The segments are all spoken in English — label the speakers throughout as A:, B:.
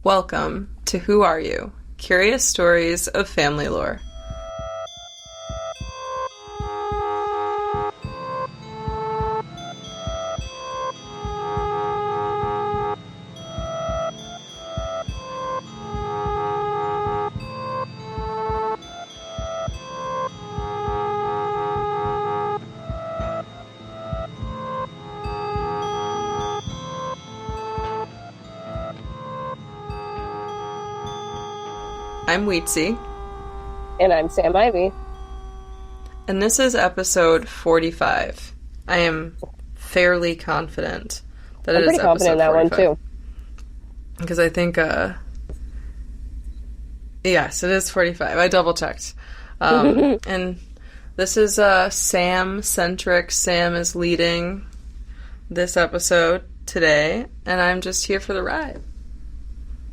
A: Welcome to Who Are You? Curious Stories of Family Lore. I'm Weetzie.
B: And I'm Sam Ivy.
A: And this is episode 45. I am fairly confident that it is episode 45. I'm pretty confident in that one, too. Because I think, yes, it is 45. I double-checked. And this is Sam-centric. Sam is leading this episode today, and I'm just here for the ride.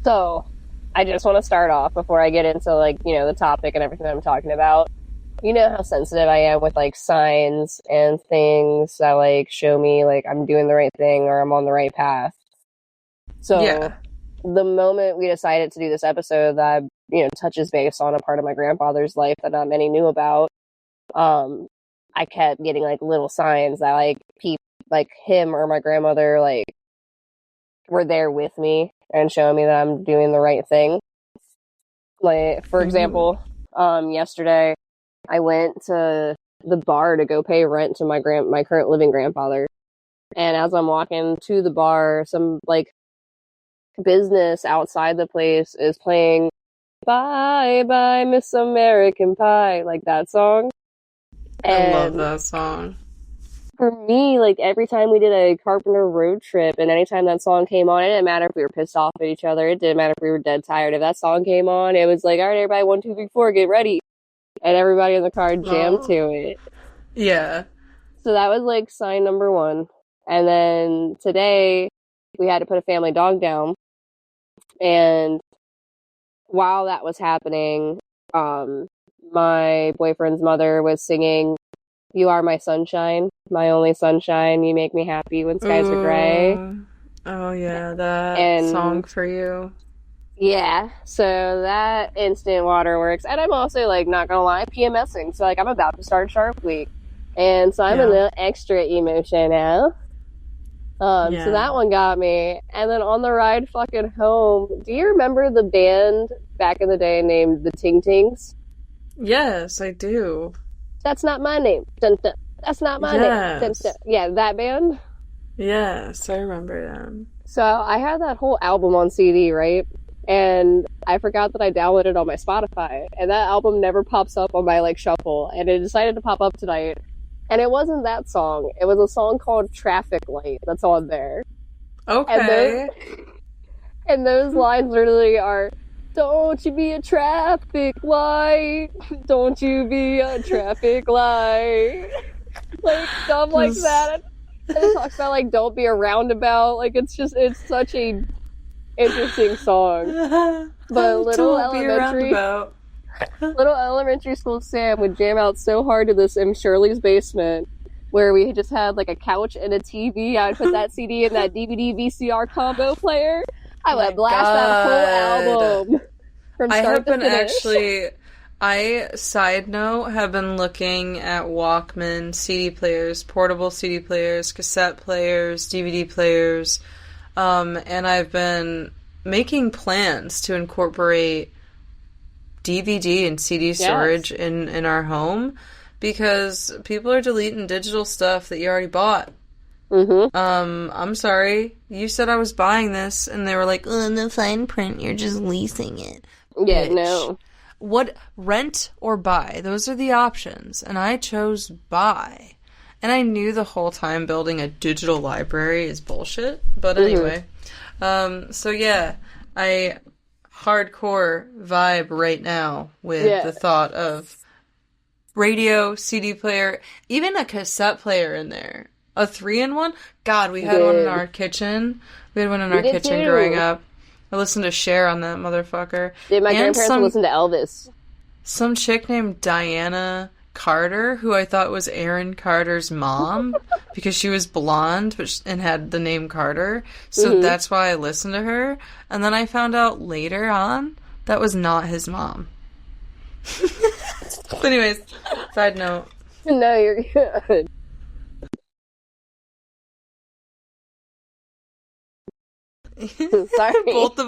B: So, I just want to start off before I get into, the topic and everything I'm talking about. You know how sensitive I am with, signs and things that, show me, I'm doing the right thing or I'm on the right path. So, yeah. The moment we decided to do this episode that, touches base on a part of my grandfather's life that not many knew about, I kept getting, little signs that, him or my grandmother, were there with me and showing me that I'm doing the right thing. For example, yesterday I went to the bar to go pay rent to my current living grandfather. And as I'm walking to the bar, some business outside the place is playing Bye Bye Miss American Pie, that song.
A: And I love that song.
B: For me, every time we did a Carpenter road trip and anytime that song came on, it didn't matter if we were pissed off at each other. It didn't matter if we were dead tired. If that song came on, it was all right, everybody, 1, 2, 3, 4, get ready. And everybody in the car jammed to it.
A: Yeah.
B: So that was, sign number 1. And then today, we had to put a family dog down. And while that was happening, my boyfriend's mother was singing You Are My Sunshine, My Only Sunshine, You Make Me Happy When Skies Are Gray.
A: Oh, yeah, that song for you.
B: Yeah, so that instant waterworks. And I'm also, not gonna lie, PMSing. So, I'm about to start Sharp Week. And so I'm a little extra emotional. So that one got me. And then on the ride fucking home, do you remember the band back in the day named the Ting Tings?
A: Yes, I do.
B: That's not my name. Dun, dun. That's not my name. Dun, dun. Yeah, that band?
A: Yes, I remember them.
B: So I had that whole album on CD, right? And I forgot that I downloaded it on my Spotify. And that album never pops up on my, shuffle. And it decided to pop up tonight. And it wasn't that song. It was a song called Traffic Light that's on there.
A: Okay.
B: And those lines literally are, don't you be a traffic light. Don't you be a traffic light. Stuff like that. And it talks about, don't be a roundabout. It's such a interesting song. But little elementary school Sam would jam out so hard to this in Shirley's basement, where we just had, a couch and a TV. I would put that CD in that DVD VCR combo player. I would blast that whole album from start to finish.
A: Side note, have been looking at Walkman CD players, portable CD players, cassette players, DVD players, and I've been making plans to incorporate DVD and CD storage in our home, because people are deleting digital stuff that you already bought.
B: Mm-hmm.
A: I'm sorry. You said I was buying this, and they were like, oh, in the fine print, you're just leasing it.
B: Yeah,
A: Bitch.
B: no.
A: What, rent or buy? Those are the options, and I chose buy. And I knew the whole time building a digital library is bullshit, but anyway. So yeah, I hardcore vibe right now with the thought of radio, CD player, even a cassette player in there. A 3-in-1? God, we had one in our kitchen. We had one in our kitchen growing up. I listened to Cher on that motherfucker.
B: My grandparents would listen to Elvis.
A: Some chick named Diana Carter, who I thought was Aaron Carter's mom because she was blonde and had the name Carter. So that's why I listened to her. And then I found out later on that was not his mom. But anyways, side note.
B: No, you're good. Sorry.
A: Both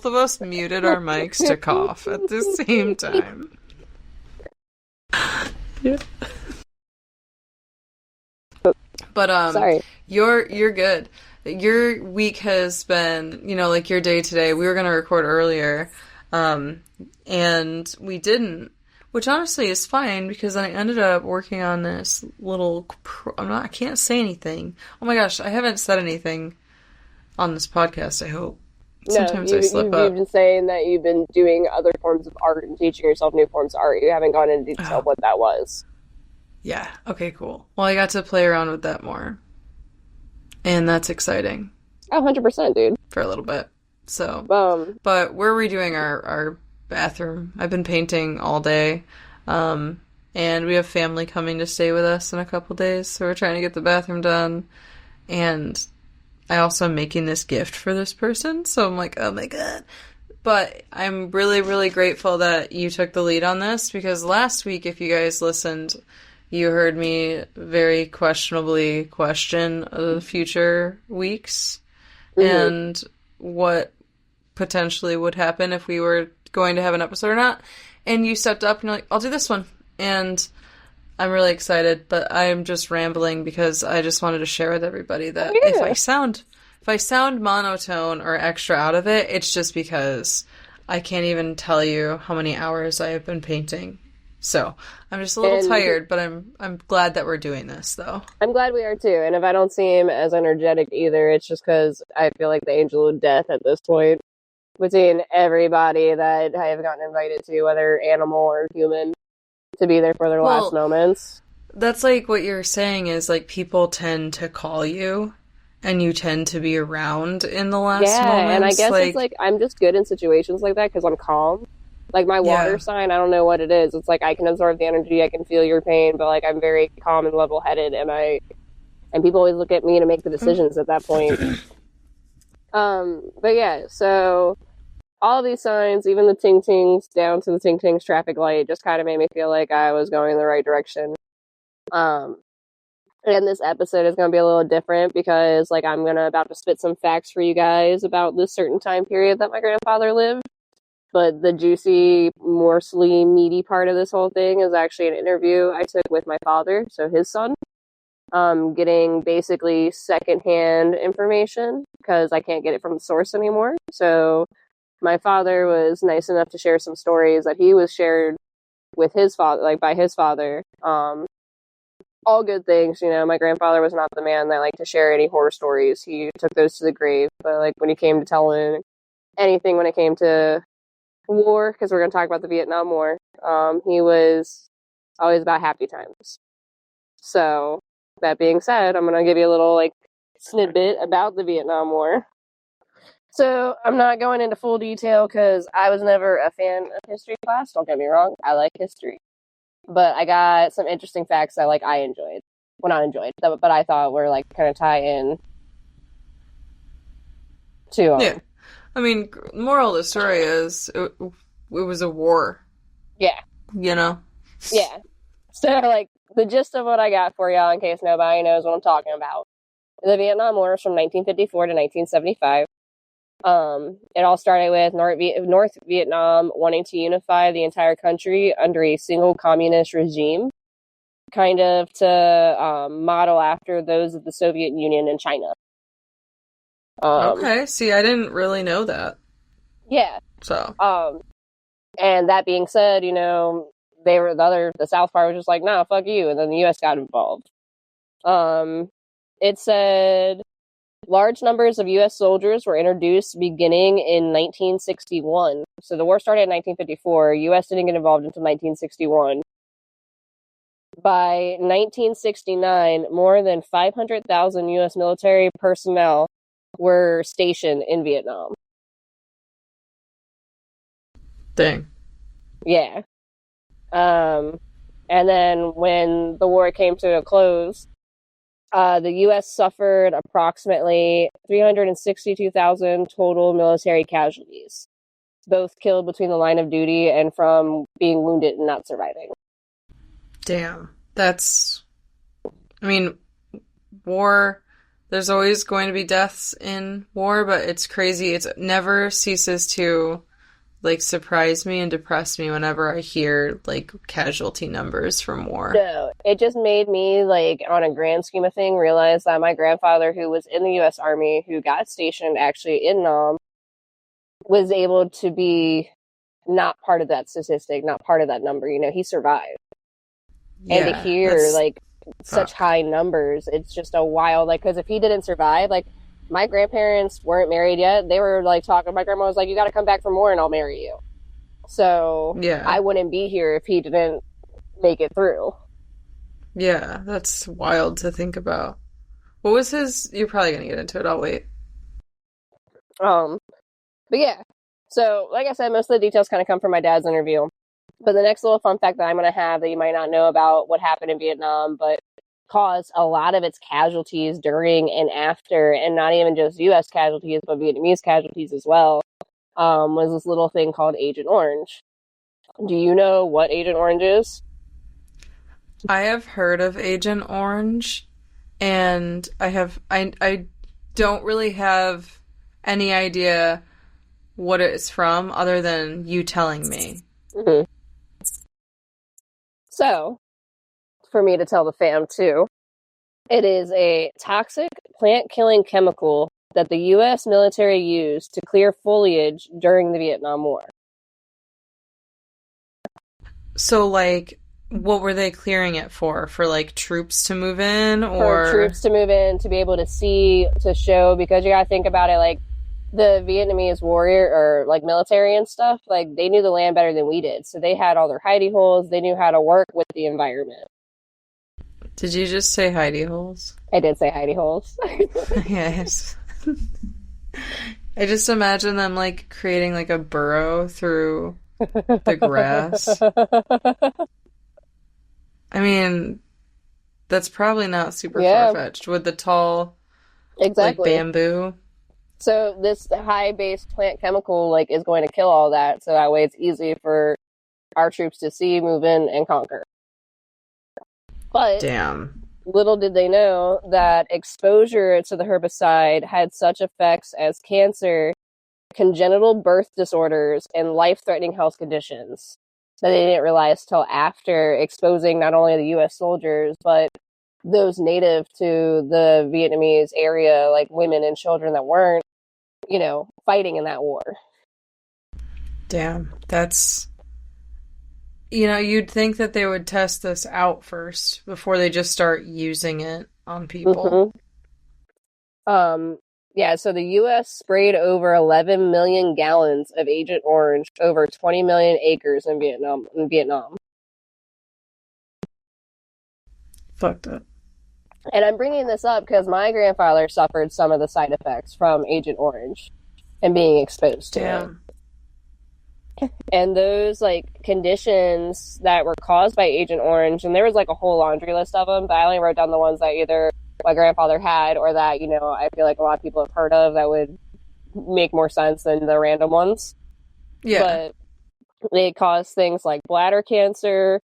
A: of us muted our mics to cough at the same time. Yeah. But
B: sorry.
A: You're good. Your week has been, like your day today. We were gonna record earlier, and we didn't, which honestly is fine because I ended up working on this little. I can't say anything. Oh my gosh, I haven't said anything on this podcast, I hope. Sometimes I slip up.
B: You've been saying that you've been doing other forms of art and teaching yourself new forms of art. You haven't gone into detail what that was.
A: Yeah, okay, cool. Well, I got to play around with that more. And that's exciting.
B: Oh, 100%, dude.
A: For a little bit. So, but we're redoing our bathroom. I've been painting all day. And we have family coming to stay with us in a couple days, so we're trying to get the bathroom done. And I also am making this gift for this person, so I'm like, oh my god. But I'm really, really grateful that you took the lead on this, because last week, if you guys listened, you heard me very questionably question the future weeks and what potentially would happen if we were going to have an episode or not. And you stepped up and you're like, I'll do this one. And I'm really excited, but I'm just rambling because I just wanted to share with everybody that if I sound monotone or extra out of it, it's just because I can't even tell you how many hours I have been painting. So I'm just a little tired, but I'm glad that we're doing this, though.
B: I'm glad we are too. And if I don't seem as energetic either, it's just because I feel like the angel of death at this point. Between everybody that I have gotten invited to, whether animal or human, to be there for their last moments.
A: That's like what you're saying is like people tend to call you and you tend to be around in the last moments.
B: Yeah, and I guess it's like I'm just good in situations like that because I'm calm. Like my water sign, I don't know what it is. It's like I can absorb the energy, I can feel your pain, but like I'm very calm and level-headed, and people always look at me to make the decisions at that point. But yeah, so all of these signs, even the Ting Tings down to the Ting Tings traffic light, just kind of made me feel like I was going in the right direction. And this episode is going to be a little different because like I'm about to spit some facts for you guys about this certain time period that my grandfather lived. But the juicy, morsely, meaty part of this whole thing is actually an interview I took with my father, so his son, getting basically secondhand information because I can't get it from the source anymore. So my father was nice enough to share some stories that he was shared with his father, like by his father. All good things, my grandfather was not the man that liked to share any horror stories. He took those to the grave. But like when he came to telling anything when it came to war, because we're going to talk about the Vietnam War, he was always about happy times. So that being said, I'm going to give you a little like snippet about the Vietnam War. So I'm not going into full detail because I was never a fan of history class. Don't get me wrong, I like history, but I got some interesting facts that like I enjoyed. Well, not enjoyed, but I thought were like kind of tie in to
A: yeah. I mean, moral of the story is it was a war.
B: Yeah.
A: Yeah.
B: So, like, the gist of what I got for y'all, in case nobody knows what I'm talking about. The Vietnam War was from 1954 to 1975. It all started with North Vietnam wanting to unify the entire country under a single communist regime, kind of to model after those of the Soviet Union and China.
A: Okay, see, I didn't really know that.
B: Yeah.
A: So.
B: And that being said, the South part was just like, nah, fuck you, and then the U.S. got involved. It said large numbers of U.S. soldiers were introduced beginning in 1961. So the war started in 1954. U.S. didn't get involved until 1961. By 1969, more than 500,000 U.S. military personnel were stationed in Vietnam.
A: Dang.
B: Yeah. And then when the war came to a close, the U.S. suffered approximately 362,000 total military casualties, both killed between the line of duty and from being wounded and not surviving.
A: Damn. That's, I mean, war, there's always going to be deaths in war, but it's crazy. It never ceases to, like, surprise me and depress me whenever I hear, like, casualty numbers from war.
B: No, it just made me, like, on a grand scheme of thing, realize that my grandfather, who was in the U.S. Army, who got stationed actually in Nam, was able to be not part of that statistic, not part of that number. You know, he survived.
A: Yeah,
B: and to hear,
A: that's
B: like, such
A: fuck.
B: high numbers, it's just a wild, like, because if he didn't survive, like, my grandparents weren't married yet. They were, like, talking. My grandma was like, you got to come back for more and I'll marry you. So
A: Yeah.
B: I wouldn't be here if he didn't make it through.
A: Yeah, that's wild to think about. What was his... You're probably gonna get into it. I'll wait.
B: Um, but yeah. So, like I said, most of the details kind of come from my dad's interview. But the next little fun fact that I'm going to have that you might not know about what happened in Vietnam, but caused a lot of its casualties during and after, and not even just U.S. casualties, but Vietnamese casualties as well, was this little thing called Agent Orange. Do you know what Agent Orange is?
A: I have heard of Agent Orange, and I don't really have any idea what it's from other than you telling me.
B: Mm-hmm. So, for me to tell the fam too, it is a toxic plant-killing chemical that the U.S. military used to clear foliage during the Vietnam War.
A: So, like, what were they clearing it for? For, like, troops to move in,
B: For
A: or...
B: troops to move in, to be able to see, to show, because you gotta think about it, like, the Vietnamese warrior, or, like, military and stuff, like, they knew the land better than we did. So they had all their hidey holes, they knew how to work with the environment.
A: Did you just say hidey holes?
B: I did say hidey holes.
A: Yes. I just imagine them, like, creating, like, a burrow through the grass. I mean, that's probably not super
B: Yeah.
A: far-fetched. With the tall,
B: Exactly.
A: like, bamboo.
B: So this high-based plant chemical, like, is going to kill all that, so that way it's easy for our troops to see, move in, and conquer. But
A: Damn.
B: little did they know that exposure to the herbicide had such effects as cancer, congenital birth disorders, and life-threatening health conditions that they didn't realize till after exposing not only the U.S. soldiers, but those native to the Vietnamese area, like women and children that weren't, you know, fighting in that war.
A: Damn. That's... You know, you'd think that they would test this out first before they just start using it on people.
B: Mm-hmm. Yeah, so the U.S. sprayed over 11 million gallons of Agent Orange over 20 million acres in Vietnam.
A: Fucked up.
B: And I'm bringing this up because my grandfather suffered some of the side effects from Agent Orange and being exposed to it.
A: Damn.
B: And those, like, conditions that were caused by Agent Orange, and there was, like, a whole laundry list of them, but I only wrote down the ones that either my grandfather had or that, you know, I feel like a lot of people have heard of that would make more sense than the random ones.
A: Yeah.
B: But they cause things like bladder cancer,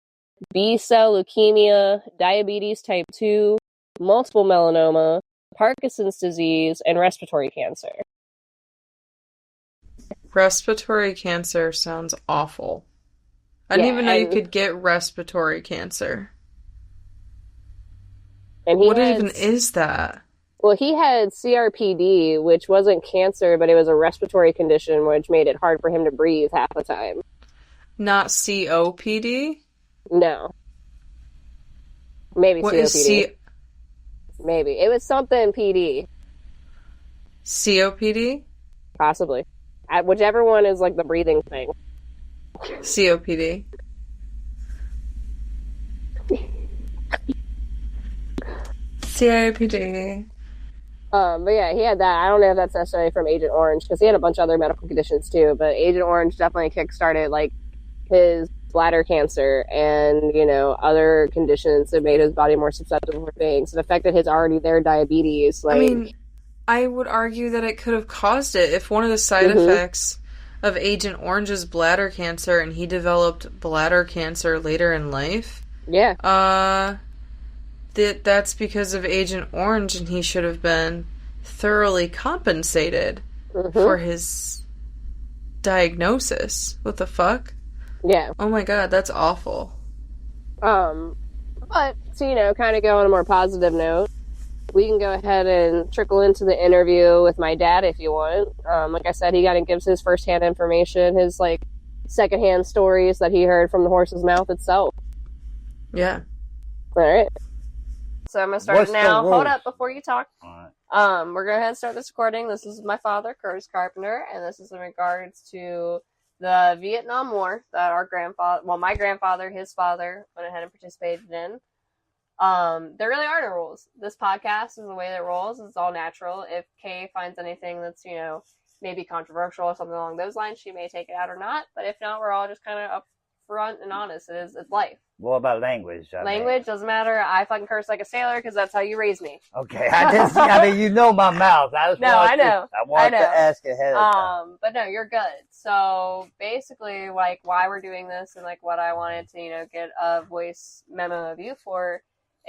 B: B-cell leukemia, diabetes type 2, multiple melanoma, Parkinson's disease, and respiratory cancer.
A: Respiratory cancer sounds awful. I didn't even know you could get respiratory cancer.
B: And
A: what even is that?
B: Well, he had CRPD, which wasn't cancer, but it was a respiratory condition, which made it hard for him to breathe half the time.
A: Not COPD?
B: No. Maybe
A: what
B: COPD. Maybe. It was something PD.
A: COPD?
B: Possibly. Whichever one is, like, the breathing thing.
A: COPD. COPD.
B: But yeah, he had that. I don't know if that's necessarily from Agent Orange, because he had a bunch of other medical conditions too, but Agent Orange definitely kickstarted, like, his bladder cancer and, you know, other conditions that made his body more susceptible for things. It affected his already there diabetes. Like,
A: I mean, I would argue that it could have caused it if one of the side effects of Agent Orange's bladder cancer and he developed bladder cancer later in life.
B: Yeah.
A: That's because of Agent Orange and he should have been thoroughly compensated for his diagnosis. What the fuck?
B: Yeah.
A: Oh my god, that's awful.
B: But, so, you know, kind of go on a more positive note, we can go ahead and trickle into the interview with my dad if you want. Like I said, he kind of gives his firsthand information, his, like, secondhand stories that he heard from the horse's mouth itself.
A: Yeah.
B: All right. So I'm going to start now. Hold up before you talk.
C: All right.
B: We're going to go ahead and start this recording. This is my father, Curtis Carpenter, and this is in regards to the Vietnam War that my grandfather, his father, went ahead and participated in. There really are no rules. This podcast is the way that it rolls. It's all natural. If Kay finds anything that's, you know, maybe controversial or something along those lines, she may take it out or not. But if not, we're all just kind of upfront and honest. It's life.
C: What about language?
B: Language doesn't matter. I fucking curse like a sailor because that's how you raised me.
C: Okay, I mean, you know my mouth. I wanted to ask ahead of time.
B: But no, you're good. So basically, like, why we're doing this and like what I wanted to, you know, get a voice memo of you for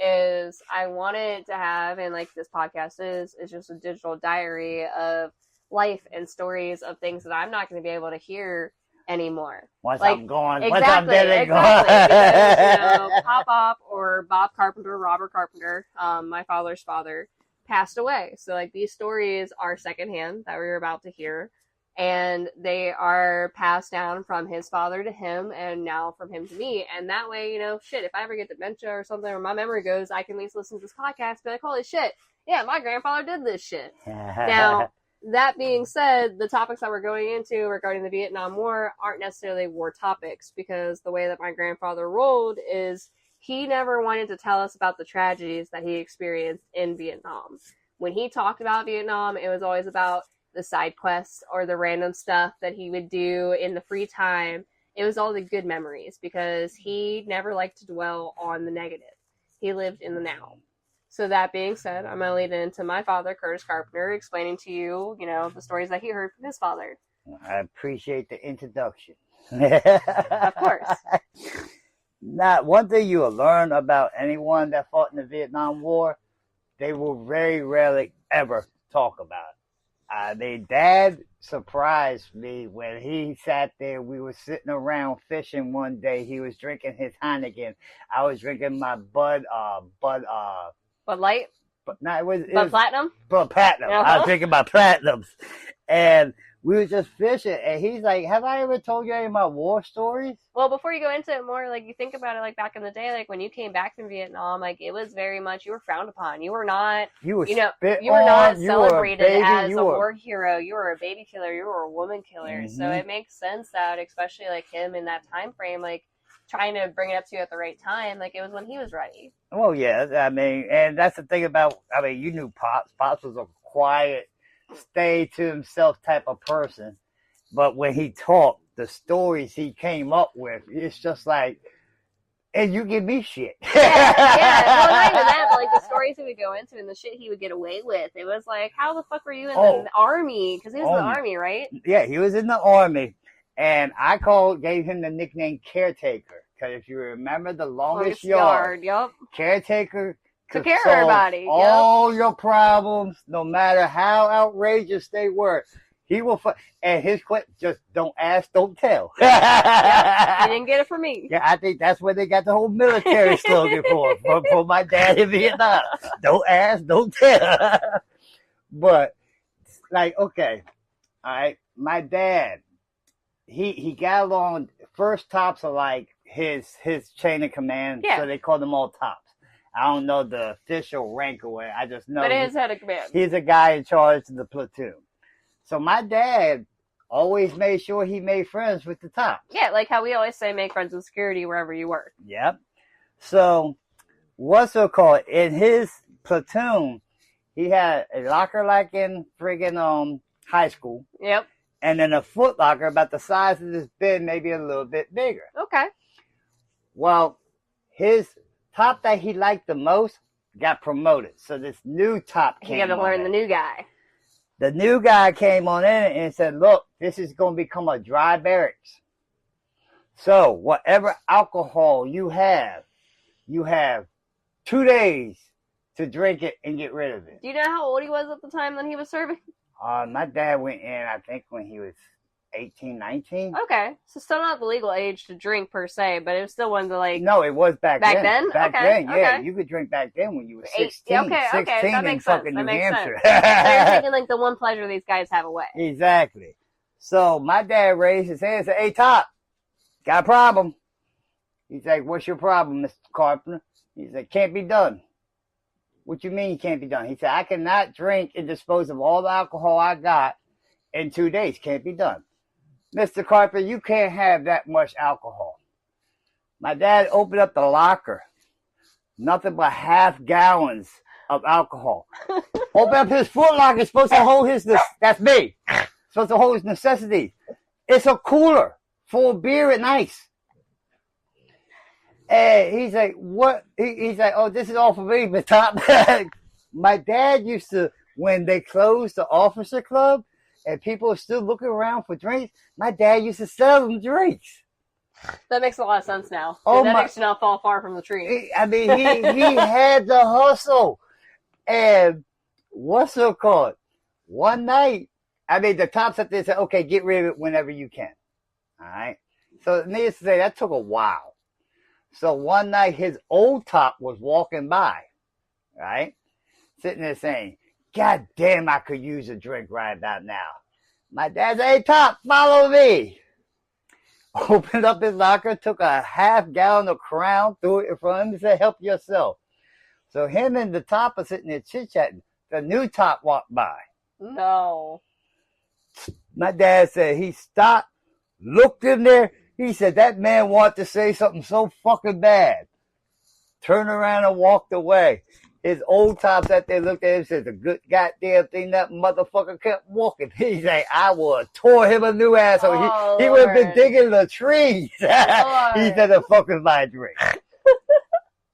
B: is I wanted to have, and like this podcast is just a digital diary of life and stories of things that I'm not going to be able to hear anymore.
C: Once
B: like,
C: I'm gone,
B: exactly,
C: once I'm dead and
B: gone. Because, you know,
C: gone.
B: Robert Carpenter, my father's father, passed away. So like these stories are secondhand that we're about to hear. And they are passed down from his father to him and now from him to me. And that way, you know, shit, if I ever get dementia or something or my memory goes, I can at least listen to this podcast and be like, holy shit, yeah, my grandfather did this shit. Now, that being said, the topics that we're going into regarding the Vietnam War aren't necessarily war topics because the way that my grandfather rolled is he never wanted to tell us about the tragedies that he experienced in Vietnam. When he talked about Vietnam, it was always about the side quests or the random stuff that he would do in the free time. It was all the good memories because he never liked to dwell on the negative. He lived in the now. So that being said, I'm going to lead into my father, Curtis Carpenter, explaining to you, you know, the stories that he heard from his father.
C: I appreciate the introduction.
B: Of course.
C: Now, one thing you will learn about anyone that fought in the Vietnam War, they will very rarely ever talk about it. Their dad surprised me when he sat there. We were sitting around fishing one day. He was drinking his Heineken. I was drinking my Bud Light? But no, it was
B: Platinum?
C: Bud Platinum.
B: Uh-huh.
C: I was drinking my Platinums. And we were just fishing. And he's like, have I ever told you any of my war stories?
B: Well, before you go into it more, like, you think about it, like, back in the day, like, when you came back from Vietnam, like, it was very much, you were frowned upon. You were not, you were not celebrated as a war hero. You were a baby killer. You were a woman killer. Mm-hmm. So it makes sense that, especially, like, him in that time frame, like, trying to bring it up to you at the right time, like, it was when he was ready.
C: Well, yeah, I mean, and that's the thing about, I mean, you knew Pops. Pops was a quiet, stay to himself type of person. But when he talked, the stories he came up with, it's just like, and you give me shit.
B: Yeah. Well, not even that, but like the stories he would go into and the shit he would get away with. It was like, how the fuck were you in the army? Because he was in the army, right?
C: Yeah, he was in the army. And I gave him the nickname Caretaker. Because if you remember the longest yard,
B: yep.
C: Caretaker
B: took care of everybody.
C: All your problems, no matter how outrageous they were. He will, and his question, just don't ask, don't tell.
B: Yep. You didn't get it from me.
C: Yeah, I think that's where they got the whole military slogan for my dad in Vietnam. Don't ask, don't tell. But, like, okay, all right, my dad, he got along, first tops are like his chain of command, so they call them all tops. I don't know the official rank or I just know.
B: But his head of command.
C: He's a guy in charge of the platoon. So my dad always made sure he made friends with the tops.
B: Yeah, like how we always say make friends with security wherever you work.
C: Yep. So what's it called? In his platoon, he had a locker like in friggin' high school.
B: Yep.
C: And then a foot locker about the size of this bed, maybe a little bit bigger.
B: Okay.
C: Well, his top that he liked the most got promoted. So this new top came
B: You got to
C: on
B: learn
C: in.
B: the new guy.
C: The new guy came on in and said, look, this is going to become a dry barracks. So whatever alcohol you have 2 days to drink it and get rid of it.
B: Do you know how old he was at the time that he was serving?
C: My dad went in, I think, when he was 18, 19.
B: Okay, so still not the legal age to drink per se, but it was still one to like.
C: No, it was back then. Back
B: Okay,
C: then, yeah.
B: okay.
C: You could drink back then when you were 16.
B: Okay,
C: 16
B: that
C: in
B: makes sense.
C: fucking
B: That
C: New
B: makes
C: Hampshire.
B: So you're taking like the one pleasure these guys have away.
C: Exactly. So my dad raised his hand and said, hey, Top, got a problem. He's like, what's your problem, Mr. Carpenter? He said, can't be done. What you mean can't be done? He said, I cannot drink and dispose of all the alcohol I got in 2 days. Can't be done. Mr. Carpenter, you can't have that much alcohol. My dad opened up the locker. Nothing but half gallons of alcohol. Open up his Foot Locker. It's supposed to hold that's me. Supposed to hold his necessities. It's a cooler full of beer and ice. And he's like, what? He's like, oh, this is all for me, Mr. Top. My dad used to, when they closed the officer club and people were still looking around for drinks, my dad used to sell them drinks.
B: That makes a lot of sense now.
C: Oh,
B: that makes you not fall far from the tree.
C: I mean, he had the hustle. And what's it called? One night, I mean, the Top sat there and said, okay, get rid of it whenever you can. All right? So needless to say, that took a while. So one night, his old Top was walking by, right? Sitting there saying, God damn, I could use a drink right about now. My dad said, hey, Top, follow me. Opened up his locker, took a half gallon of Crown, threw it in front of him, and said, help yourself. So him and the Top are sitting there chit-chatting. The new Top walked by.
B: No.
C: My dad said he stopped, looked in there. He said, that man wanted to say something so fucking bad. Turned around and walked away. His old Top sat there, looked at him and said, the good goddamn thing that motherfucker kept walking. He's like, I would have tore him a new asshole.
B: Oh,
C: he would have been
B: Lord.
C: digging the trees. He said, the fuck is my drink.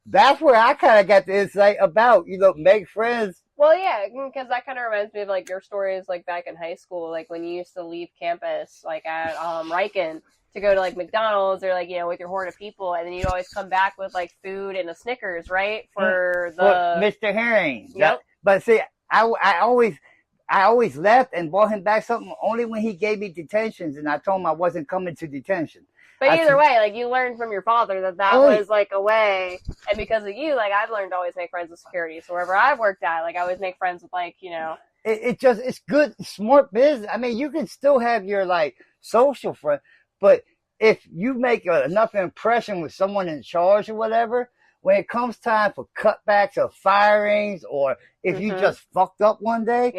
C: That's where I kind of got the insight about, make friends.
B: Well, yeah, because that kind of reminds me of like your stories, like back in high school, like when you used to leave campus, like at Riken, to go to like McDonald's or like with your horde of people, and then you'd always come back with like food and a Snickers, right? For
C: Mr. Herring.
B: Yep.
C: But see, I always left and brought him back something only when he gave me detentions, and I told him I wasn't coming to detention.
B: But either way, like you learned from your father that was like a way, and because of you, like I've learned to always make friends with security. So wherever I've worked at, like I always make friends with
C: It's good, smart business. I mean, you can still have your like social friend, but if you make enough impression with someone in charge or whatever, when it comes time for cutbacks or firings, or if you just fucked up one day,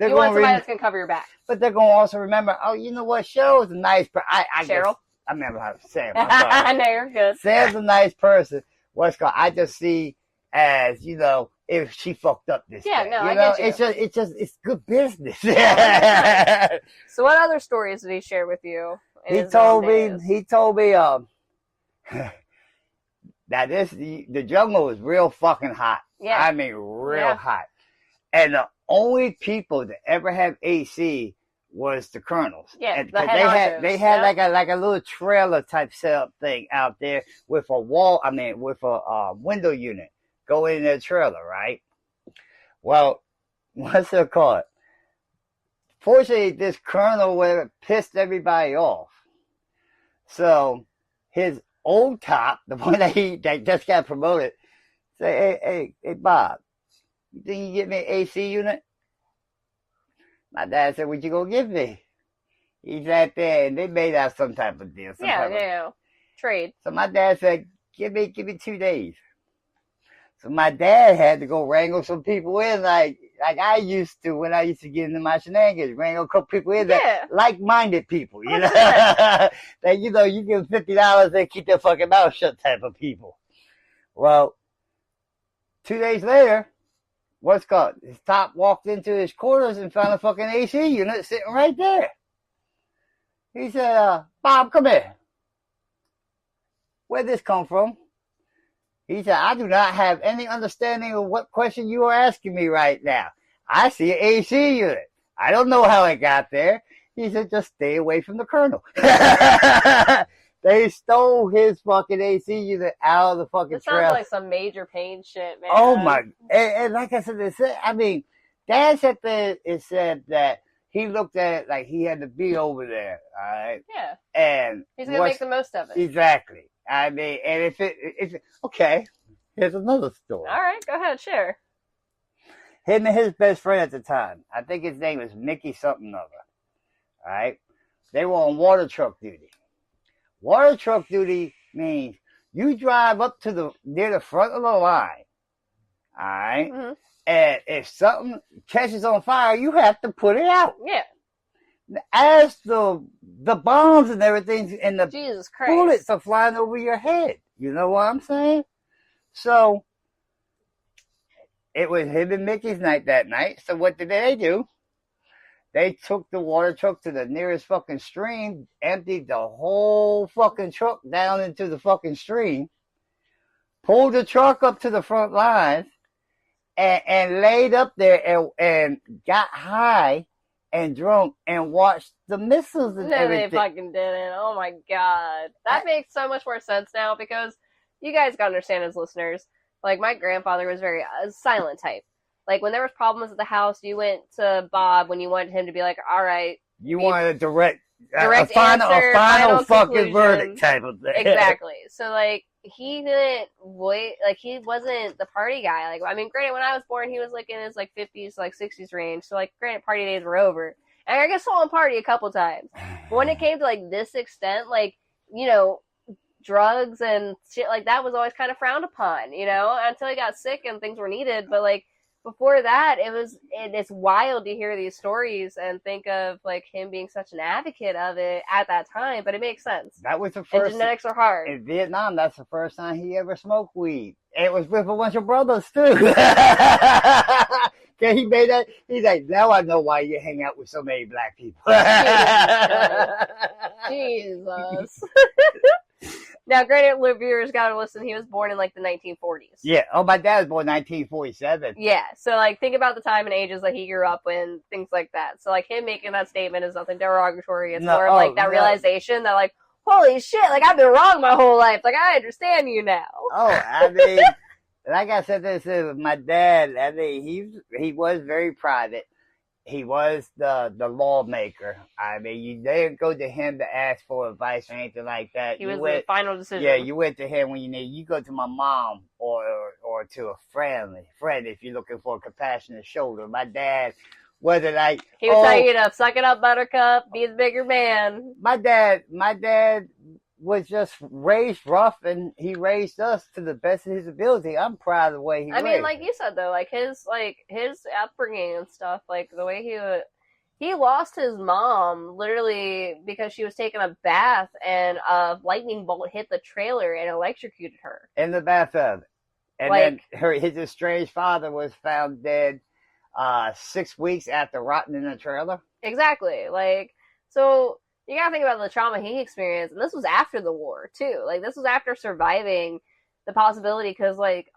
B: you want somebody that's gonna cover your back.
C: But they're gonna also remember, oh, you know what? Cheryl's a nice person.
B: Cheryl.
C: I remember how Sam.
B: I know you're good.
C: Sam's a nice person. I just see as if she fucked up this.
B: Yeah,
C: day.
B: no, I get you.
C: It's good business.
B: So what other stories did he share with you?
C: He told me that the jungle is real fucking hot.
B: Yeah.
C: I mean real hot. And the only people that ever have AC was the colonels.
B: Yeah,
C: they had like a little trailer type setup thing out there with a window unit. Go in their trailer, right? Well, what's it called? Fortunately, this colonel pissed everybody off. So his old Top, the one that just got promoted, say, hey, Bob, you think you get me an AC unit? My dad said, what you gonna give me? He sat there and they made out some type of deal.
B: Trade.
C: So my dad said, give me 2 days. So my dad had to go wrangle some people in like I used to when I used to get into my shenanigans, wrangle a couple people in that like-minded people, that you give them $50, they keep their fucking mouth shut type of people. Well, 2 days later, his Top walked into his quarters and found a fucking AC unit sitting right there. He said, Bob, come here. where'd this come from? He said, I do not have any understanding of what question you are asking me right now. I see an AC unit. I don't know how it got there. He said, just stay away from the colonel. They stole his fucking AC unit out of the fucking
B: This
C: trail.
B: sounds like some major pain shit, man.
C: Oh my! And like I said, Dad said that it said that he looked at it like he had to be over there, all right?
B: Yeah.
C: And
B: he's gonna make the most of it.
C: Exactly. I mean, and if it okay, here's another story.
B: All right, go ahead, share.
C: Him and his best friend at the time, I think his name was Mickey something other. All right, they were on water truck duty. Water truck duty means you drive up to near the front of the line, all right?
B: Mm-hmm.
C: And if something catches on fire, you have to put it out.
B: Yeah.
C: As the bombs and everything and the
B: Jesus Christ.
C: bullets are flying over your head. You know what I'm saying? So it was him and Mickey's night that night. So what did they do? They took the water truck to the nearest fucking stream, emptied the whole fucking truck down into the fucking stream, pulled the truck up to the front lines, and laid up there and got high and drunk and watched the missiles and everything.
B: No, they fucking didn't. Oh my god. That makes so much more sense now because you guys gotta understand as listeners, like my grandfather was very silent type. Like, when there was problems at the house, you went to Bob when you wanted him to be like, all right.
C: You wanted a direct
B: answer,
C: final fucking
B: conclusion.
C: verdict type of thing.
B: Exactly. So, like, he didn't wait, like, he wasn't the party guy. Like, I mean, granted, when I was born, he was, like, in his, like, 50s, like, 60s range. So, like, granted, party days were over. And I guess saw him party a couple times. But when it came to, like, this extent, like, you know, drugs and shit like that was always kind of frowned upon, you know, until he got sick and things were needed. But, like, before that, it's wild to hear these stories and think of, like, him being such an advocate of it at that time, but it makes sense.
C: That was the
B: And
C: first.
B: genetics are hard.
C: In Vietnam, that's the first time he ever smoked weed. It was with a bunch of brothers, too. Okay, he made that. He's like, now I know why you hang out with so many black people.
B: Jesus. Now, granted, viewers gotta listen, he was born in, like, the 1940s.
C: Yeah. Oh, my dad was born in 1947.
B: Yeah, so, like, think about the time and ages that he grew up in, things like that. So, like, him making that statement is nothing derogatory. It's more of, like, that realization that, like, holy shit, like, I've been wrong my whole life. Like, I understand you now.
C: Oh, I mean, like I said this with my dad, I mean, he was very private. He was the lawmaker. I mean, you didn't go to him to ask for advice or anything like that.
B: He was the final decision.
C: Yeah, you went to him when you need. You go to my mom or to a friend if you're looking for a compassionate shoulder. My dad wasn't like,
B: he would tell you to suck it up, Buttercup, be the bigger man.
C: My dad was just raised rough, and he raised us to the best of his ability. I'm proud of the way he raised.
B: I mean, like you said, though, like his upbringing and stuff, like the way he lost his mom literally because she was taking a bath and a lightning bolt hit the trailer and electrocuted her.
C: In the bathtub. And
B: like,
C: then his estranged father was found dead 6 weeks after rotting in the trailer.
B: Exactly. Like, so you gotta think about the trauma he experienced, and this was after the war, too. Like, this was after surviving the possibility, because, like,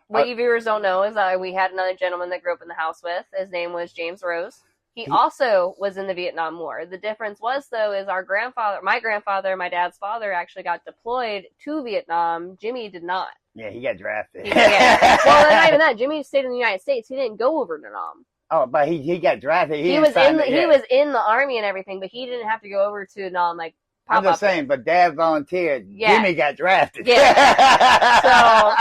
B: what you viewers don't know is that we had another gentleman that grew up in the house with. His name was James Rose. He also was in the Vietnam War. The difference was, though, is my grandfather, my dad's father, actually got deployed to Vietnam. Jimmy did not.
C: Yeah, he got drafted.
B: Well, not even that. Jimmy stayed in the United States. He didn't go over to Vietnam.
C: Oh, but he got drafted.
B: He was in the army and everything, but he didn't have to go over to Vietnam. Like,
C: I'm just saying, but Dad volunteered.
B: Yeah.
C: Jimmy got drafted.
B: Yeah. So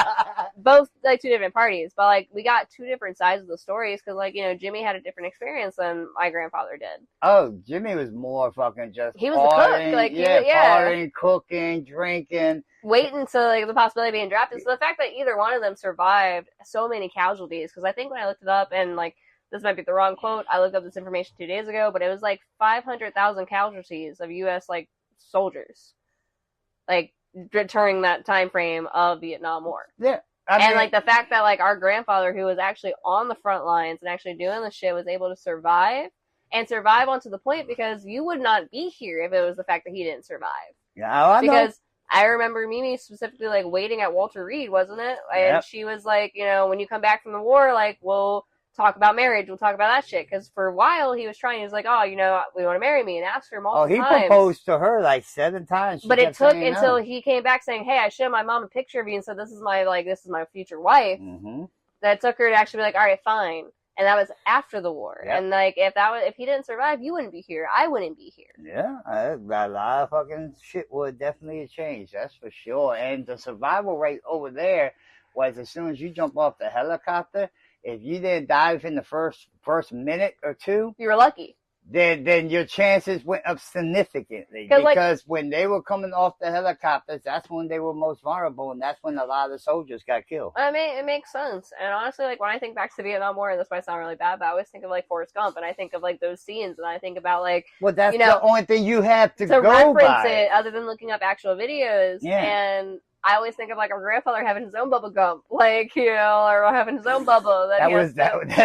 B: both like two different parties, but like we got two different sides of the stories because, like, you know, Jimmy had a different experience than my grandfather did.
C: Oh, Jimmy was more fucking just.
B: He was the cook, like
C: partying, cooking, drinking,
B: waiting to like the possibility of being drafted. So the fact that either one of them survived so many casualties, because I think when I looked it up and like. This might be the wrong quote. I looked up this information 2 days ago, but it was like 500,000 casualties of U.S. like soldiers, like during that time frame of Vietnam War.
C: Yeah,
B: and like the fact that like our grandfather, who was actually on the front lines and actually doing the shit, was able to survive onto the point because you would not be here if it was the fact that he didn't survive.
C: Yeah, I know.
B: Because I remember Mimi specifically like waiting at Walter Reed, wasn't it? And
C: Yep.
B: she was like, you know, when you come back from the war, like, we'll talk about marriage, we'll talk about that shit. Because for a while he was trying, he was like, oh, you know, we want to marry me, and asked her multiple
C: he
B: times.
C: proposed to her like 7 times. She
B: But it
C: kept
B: took
C: saying
B: until
C: no.
B: he came back saying, hey, I showed my mom a picture of you and said, this is my future wife.
C: Mm-hmm.
B: That took her to actually be like, all right, fine. And that was after the war.
C: Yep.
B: And like, if he didn't survive, you wouldn't be here. I wouldn't be here.
C: Yeah, a lot of fucking shit would definitely have changed. That's for sure. And the survival rate over there was as soon as you jump off the helicopter, if you didn't die within the first minute or two,
B: You were lucky.
C: then your chances went up significantly.
B: 'Cause, like-
C: Because when they were coming off the helicopters, that's when they were most vulnerable, and that's when a lot of the soldiers got killed.
B: I mean, it makes sense. And honestly, like, when I think back to the Vietnam War, and this might sound really bad, but I always think of, like, Forrest Gump, and I think of, like, those scenes, and I think about, like,
C: Well, that's
B: you know,
C: the only thing you have to go
B: reference
C: by.
B: it other than looking up actual videos.
C: Yeah.
B: And I always think of, like, our grandfather having his own Bubba Gump, like, you know, or having his own Bubba.
C: That
B: he
C: was
B: has
C: that.
B: to-
C: Was,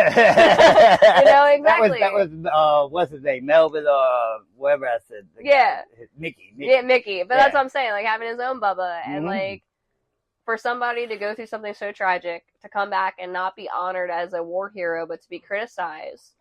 B: You know, exactly.
C: That was what's his name, Melvin, whatever I said.
B: Yeah.
C: Mickey.
B: Yeah, Mickey. But
C: Yeah.
B: that's what I'm saying, like, having his own Bubba. And,
C: Mhm.
B: like, for somebody to go through something so tragic, to come back and not be honored as a war hero, but to be criticized,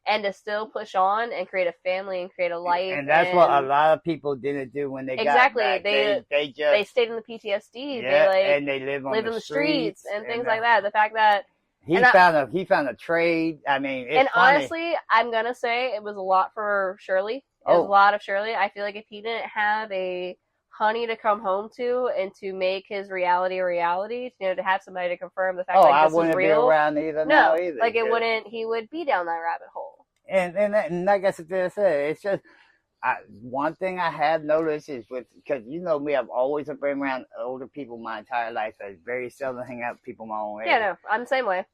B: and to still push on and create a family and create a life.
C: And that's what a lot of people didn't do when they
B: Exactly.
C: got back. They just
B: They stayed in the PTSD.
C: yeah,
B: They,
C: and they live
B: lived in the streets
C: streets
B: and things like that. The fact that,
C: He
B: And
C: found a trade. I mean, it's
B: and
C: funny.
B: honestly, I'm gonna say it was a lot for Shirley. It was
C: Oh.
B: a lot of Shirley. I feel like if he didn't have a honey to come home to and to make his reality a reality, you know, to have somebody to confirm the fact
C: Oh,
B: like
C: I
B: this is
C: wouldn't be
B: real.
C: around either.
B: No,
C: now either.
B: like it
C: Yeah.
B: wouldn't. He would be down that rabbit hole.
C: And like I said, it's just one thing I have noticed is because you know me, I've always been around older people my entire life. I very seldom hang out with people my own age.
B: Yeah, no, I'm the same way.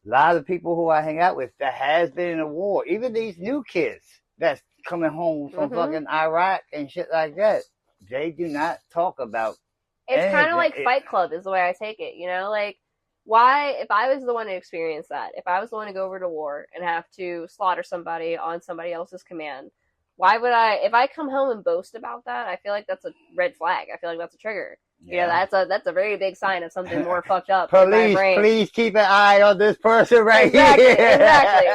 C: A lot of people who I hang out with that has been in a war, even these new kids that's coming home from
B: Mhm.
C: fucking Iraq and shit like that, they do not talk about.
B: It's kind of like
C: it-
B: Fight Club is the way I take it, you know? Like, why, if I was the one to experience that, if I was the one to go over to war and have to slaughter somebody on somebody else's command, why would if I come home and boast about that, I feel like that's a red flag. I feel like that's a trigger. You know, that's a very big sign of something more fucked up in my
C: Police,
B: brain.
C: please keep an eye on this person right
B: Exactly,
C: here.
B: exactly.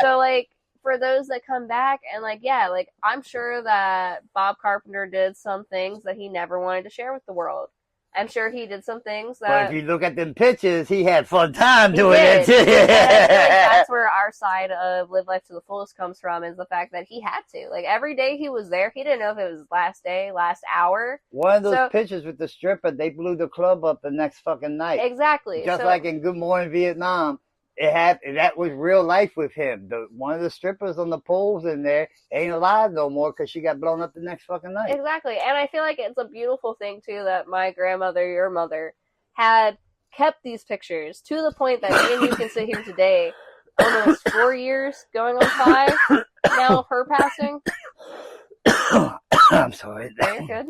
B: So, like, for those that come back and, like, yeah, like, I'm sure that Bob Carpenter did some things that he never wanted to share with the world. I'm sure he did some things
C: But
B: that
C: if you look at them pictures, he had fun time
B: he
C: doing
B: did.
C: it too.
B: And I feel like that's where our side of Live Life to the Fullest comes from, is the fact that he had to. Like, every day he was there, he didn't know if it was his last day, last hour.
C: One of those
B: So-
C: pictures with the stripper, they blew the club up the next fucking night.
B: Exactly.
C: Just
B: So-
C: like in Good Morning Vietnam, that was real life with him. One of the strippers on the poles in there ain't alive no more because she got blown up the next fucking night.
B: Exactly. And I feel like it's a beautiful thing, too, that my grandmother, your mother, had kept these pictures to the point that me and you can sit here today, almost 4 years, going on 5 now of her passing.
C: I'm sorry.
B: You're good.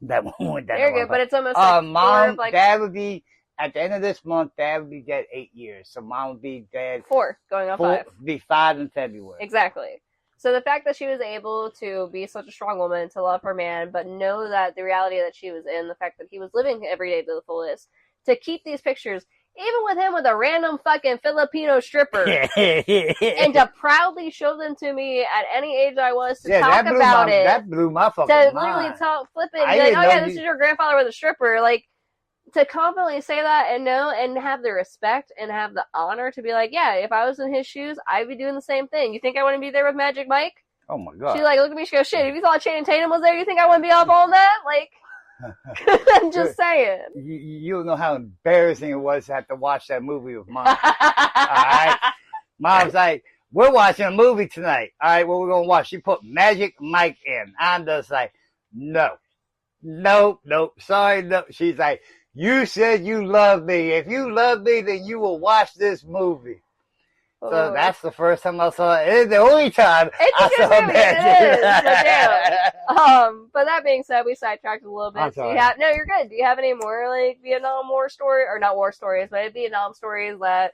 C: That one went down.
B: You're good, but it's almost like 4
C: Mom,
B: of, like,
C: Dad would be at the end of this month. Dad would be dead 8 years, so Mom would be dead
B: 4 going on 5.
C: Be 5 in February.
B: Exactly. So the fact that she was able to be such a strong woman, to love her man, but know that the reality that she was in, the fact that he was living every day to the fullest, to keep these pictures, even with him with a random fucking Filipino stripper, and to proudly show them to me at any age I was, to talk about it,
C: That blew my fucking
B: to
C: mind.
B: literally flip it, and
C: I
B: be like,
C: didn't
B: oh
C: know
B: yeah,
C: you-
B: this is your grandfather with a stripper, like, to confidently say that and know and have the respect and have the honor to be like, yeah, if I was in his shoes, I'd be doing the same thing. You think I wouldn't be there with Magic Mike?
C: Oh my god.
B: She like, look at me, she goes, shit, if you thought Channing Tatum was there, you think I wouldn't be up on that? Like, I'm just saying.
C: You don't know how embarrassing it was to have to watch that movie with Mom. All right. Mom's like, we're watching a movie tonight. All right, what we're going to watch? She put Magic Mike in. I'm just like, no. Sorry, no. She's like, you said you love me. If you love me, then you will watch this movie. So that's the first time I saw it. It's the only time
B: It's a
C: I
B: good
C: saw
B: movie.
C: Magic.
B: It is. So, but that being said, we sidetracked a little
C: I'm
B: bit.
C: sorry.
B: No, you're good. Do you have any more like Vietnam War story, or not war stories, but Vietnam stories that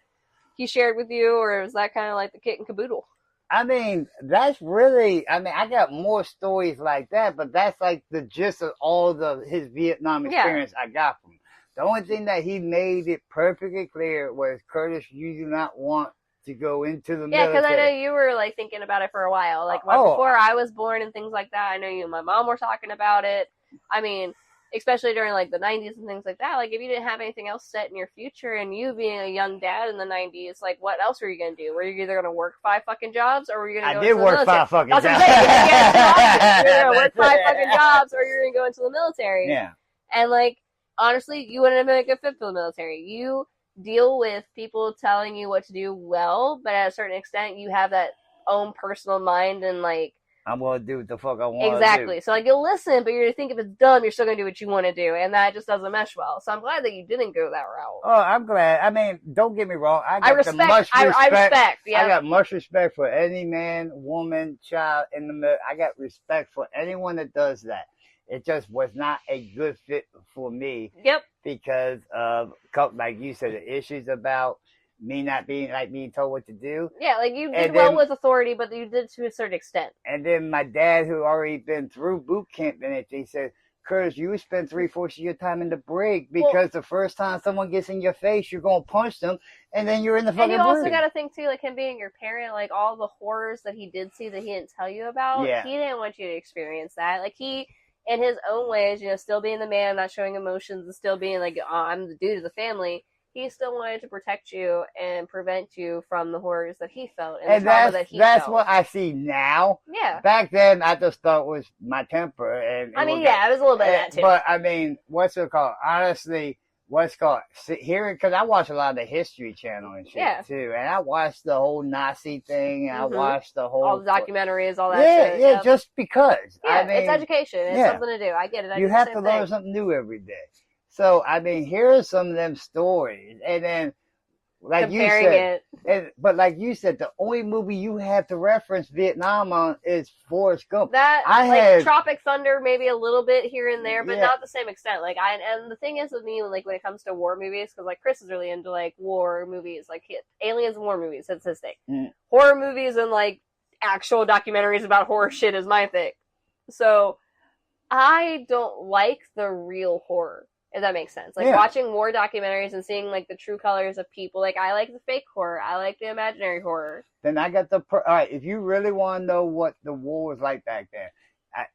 B: he shared with you, or was that kind of like the kit and caboodle?
C: I mean, that's really, I mean, I got more stories like that, but that's like the gist of all his Vietnam experience I got from him. The only thing that he made it perfectly clear was, Curtis, you do not want to go into the military.
B: Yeah, because I know you were like thinking about it for a while. Like before I was born and things like that, I know you and my mom were talking about it. I mean, especially during like the 90s and things like that. Like if you didn't have anything else set in your future, and you being a young dad in the 90s, like what else were you going to do? Were you either going to work 5 fucking jobs, or were you going to go into the military? I did work 5 fucking jobs. That's what I'm saying. You're going to work 5 fucking jobs, or you're going to go into the military.
C: Yeah.
B: And like, honestly, you wouldn't have been a good fit for the military. You deal with people telling you what to do well, but at a certain extent, you have that own personal mind, and like,
C: I'm going to do what the fuck I want to do.
B: Exactly. So, like, you'll listen, but you're going to think if it's dumb, you're still going to do what you want to do, and that just doesn't mesh well. So I'm glad that you didn't go that route.
C: Oh, I'm glad. I mean, don't get me wrong. I respect.
B: Yeah.
C: I got much respect for any man, woman, child in the middle. I got respect for anyone that does that. It just was not a good fit for me.
B: Yep.
C: Because of, like you said, the issues about me not being told what to do.
B: Yeah, like you did well with authority, but you did to a certain extent.
C: And then my dad, who already been through boot camp, and he said, Curtis, you spend 3/4 of your time in the brig, because the first time someone gets in your face, you're going to punch them, and then you're in the fucking brig.
B: And you also got to think, too, like him being your parent, like all the horrors that he did see that he didn't tell you about, he didn't want you to experience that. Like he, in his own ways, still being the man, not showing emotions, and still being like, oh, I'm the dude of the family, he still wanted to protect you and prevent you from the horrors that he felt and the trauma that he felt.
C: That's what I see now.
B: Yeah.
C: Back then, I just thought it was my temper. And
B: I mean, it was a little bit of that, too.
C: But, I mean, what's it called? Honestly, hearing, because I watch a lot of the History Channel and shit, too. And I watched the whole Nazi thing, and I watched the whole...
B: all the documentaries, all that shit.
C: Yeah, just because.
B: Yeah, I mean, it's education. It's something to do. I get it.
C: You have to learn something new every day. So, I mean, here are some of them stories. And then, like
B: comparing
C: you said, but like you said, the only movie you have to reference Vietnam on is Forrest Gump.
B: Tropic Thunder, maybe a little bit here and there, but not the same extent. Like, and the thing is with me, like when it comes to war movies, because like Chris is really into like war movies, like aliens and war movies. That's his thing. Mm. Horror movies and like actual documentaries about horror shit is my thing. So I don't like the real horror, if that makes sense. Like watching war documentaries and seeing like the true colors of people. Like I like the fake horror. I like the imaginary horror.
C: Then I got all right, if you really want to know what the war was like back then,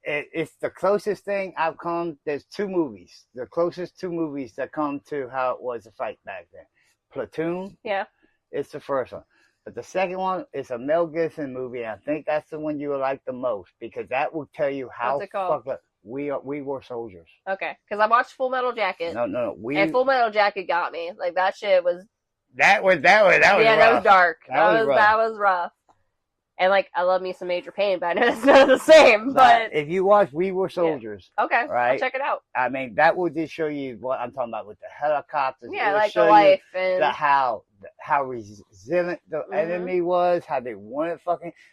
C: it's the closest thing I've come. There's 2 movies. The closest 2 movies that come to how it was to fight back then. Platoon.
B: Yeah. It's
C: the first one. But the second one is a Mel Gibson movie, and I think that's the one you will like the most, because that will tell you how fucked up. We were soldiers.
B: Okay, because I watched Full Metal Jacket.
C: No.
B: And Full Metal Jacket got me. Like that shit was.
C: That was rough.
B: That was dark. That was rough. And like, I love me some Major Payne, but I know it's not the same. But
C: if you watch We Were Soldiers,
B: okay, right? I'll check it out.
C: I mean, that will just show you what I'm talking about with the helicopters.
B: Yeah, like the life and
C: how resilient the enemy was, how they wanted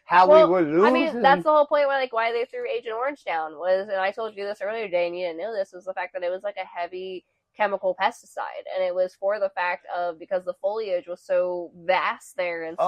C: how we were losing.
B: I mean, that's the whole point why they threw Agent Orange down was, and I told you this earlier today, and you didn't know this, was the fact that it was like a heavy chemical pesticide, and it was for the fact of because the foliage was so vast there, and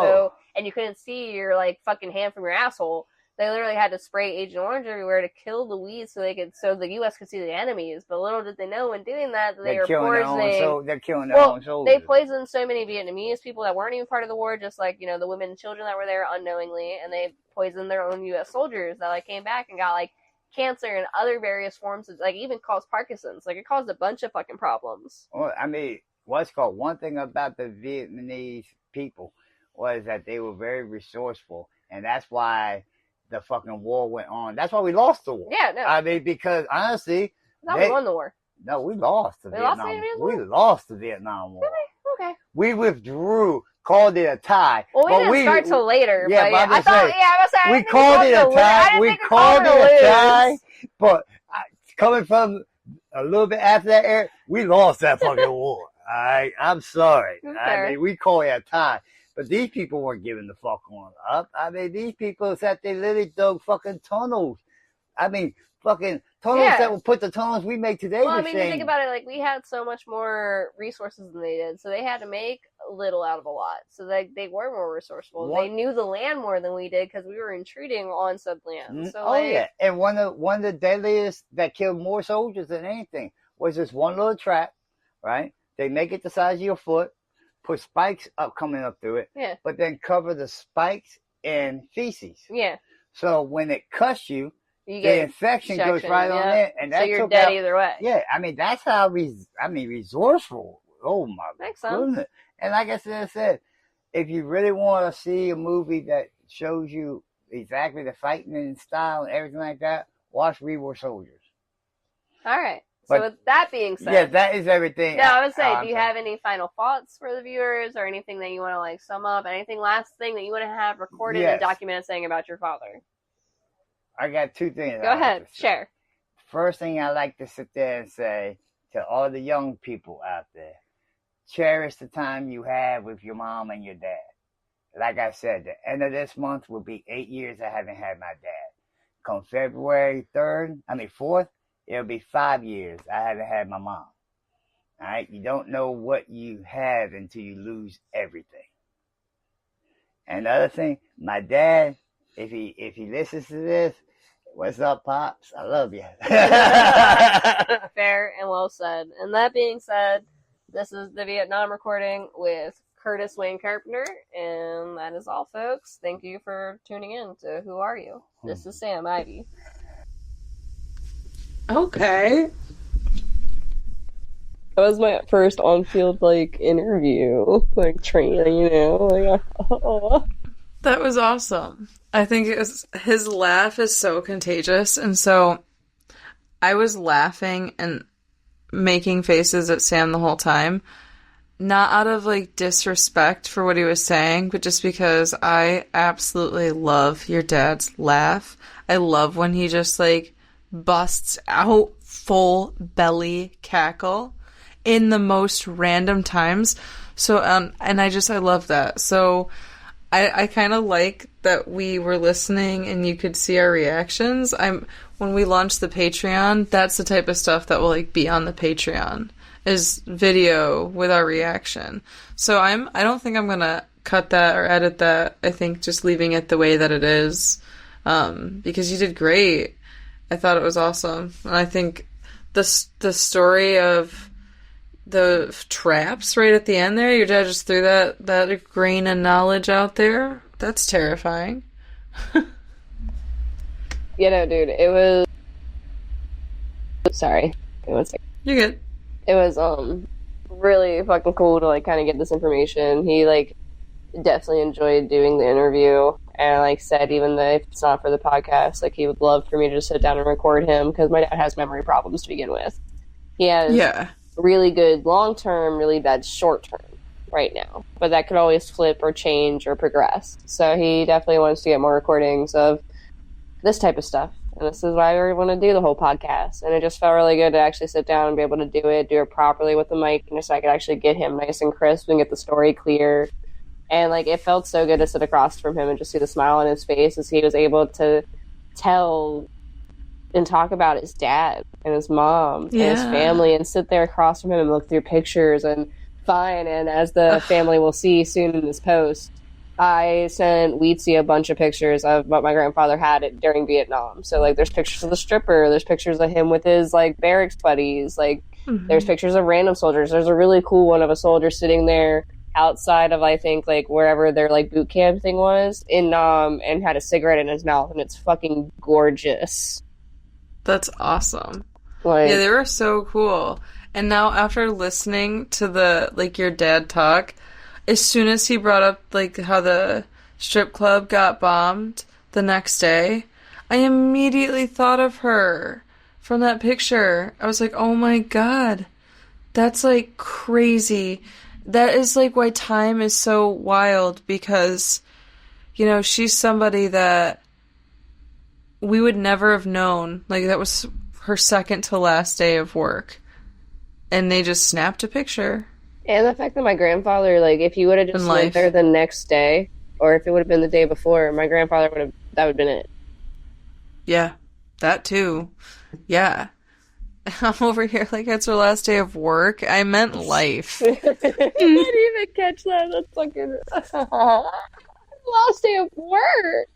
B: and you couldn't see your like fucking hand from your asshole. They literally had to spray Agent Orange everywhere to kill the weeds so the U.S. could see the enemies. But little did they know when doing that they were poisoning.
C: They're killing their own soldiers.
B: They poisoned so many Vietnamese people that weren't even part of the war, just like the women and children that were there unknowingly, and they poisoned their own U.S. soldiers that like came back and got like cancer and other various forms of like even caused Parkinson's. Like it caused a bunch of fucking problems.
C: Well, I mean, one thing about the Vietnamese people was that they were very resourceful, and that's why the fucking war went on. That's why we lost the war.
B: Yeah, no.
C: I mean, because honestly,
B: we won the war.
C: No, we lost the Vietnam War. We lost the Vietnam War.
B: Really? Okay.
C: We withdrew, called it a tie.
B: Well, we didn't start till later.
C: Yeah,
B: but I thought,
C: we called it a tie. We called it a tie. But coming from a little bit after that era, we lost that fucking war. I'm sorry.
B: Okay.
C: I mean, we call it a tie. But these people weren't giving the fuck on up. I mean, these people said they literally dug fucking tunnels I mean, fucking tunnels that will put the tunnels we make today.
B: Well, I mean, you think about it, like, we had so much more resources than they did, so they had to make little out of a lot. So they were more resourceful. They knew the land more than we did because we were intruding on said land. So,
C: yeah, and one of the deadliest that killed more soldiers than anything was this one little trap, right? They make it the size of your foot, put spikes coming up through it, but then cover the spikes in feces.
B: Yeah.
C: So when it cuts you, the infection goes right on it, and that's
B: so you're dead either way.
C: Yeah, I mean that's how resourceful. Oh my goodness! And like I said, if you really want to see a movie that shows you exactly the fighting and style and everything like that, watch We Were Soldiers.
B: All right. So with that being said,
C: yeah, that is everything.
B: Now I would say, do you have any final thoughts for the viewers, or anything that you want to like sum up? Anything last thing that you want to have recorded and documented saying about your father?
C: I got two things.
B: Go ahead, share.
C: First thing I like to sit there and say to all the young people out there, cherish the time you have with your mom and your dad. Like I said, the end of this month will be 8 years I haven't had my dad. Come February 4th, it'll be 5 years I haven't had my mom. All right? You don't know what you have until you lose everything. And the other thing, my dad, if he listens to this, what's up, Pops? I love you.
B: Fair and well said. And that being said, this is the Vietnam recording with Curtis Wayne Carpenter, and that is all, folks. Thank you for tuning in to Who Are You? This is Sam Ivy.
A: Okay.
B: That was my first on-field, interview. Training,
A: That was awesome. I think his laugh is so contagious, and so I was laughing and making faces at Sam the whole time, not out of disrespect for what he was saying, but just because I absolutely love your dad's laugh. I love when he just busts out full belly cackle in the most random times. So and I love that. So I kind of like that we were listening and you could see our reactions. When we launch the Patreon, that's the type of stuff that will be on the Patreon, is video with our reaction. So I don't think I'm gonna cut that or edit that. I think just leaving it the way that it is, because you did great. I thought it was awesome, and I think the story of the traps right at the end there, your dad just threw that grain of knowledge out there. That's terrifying.
B: Dude, it was... Sorry. One second.
A: You're good.
B: It was, really fucking cool to, kind of get this information. He, definitely enjoyed doing the interview, and, said even though if it's not for the podcast, he would love for me to just sit down and record him, because my dad has memory problems to begin with. He has really good long-term, really bad short-term right now, but that could always flip or change or progress. So he definitely wants to get more recordings of this type of stuff, and this is why I want to do the whole podcast. And it just felt really good to actually sit down and be able to do it properly with the mic, and so I could actually get him nice and crisp and get the story clear. And it felt so good to sit across from him and just see the smile on his face as he was able to tell and talk about his dad and his mom and his family, and sit there across from him and look through pictures and find. And as the family will see soon in this post, I sent Weetsy a bunch of pictures of what my grandfather had during Vietnam. So, there's pictures of the stripper, there's pictures of him with his, barracks buddies, there's pictures of random soldiers. There's a really cool one of a soldier sitting there outside of, I think, wherever their, boot camp thing was, in Nam, and had a cigarette in his mouth, and it's fucking gorgeous.
A: That's awesome. Yeah, they were so cool. And now, after listening to the, your dad talk, as soon as he brought up, how the strip club got bombed the next day, I immediately thought of her from that picture. I was like, oh my god, that's, crazy. That is, why time is so wild, because, she's somebody that we would never have known. That was her second to last day of work. And they just snapped a picture.
B: And the fact that my grandfather, if he would have just lived there the next day, or if it would have been the day before, my grandfather that would have been it.
A: Yeah. that too. Yeah. I'm over here like it's our last day of work. I meant life.
B: I didn't even catch that. That's fucking last day of work.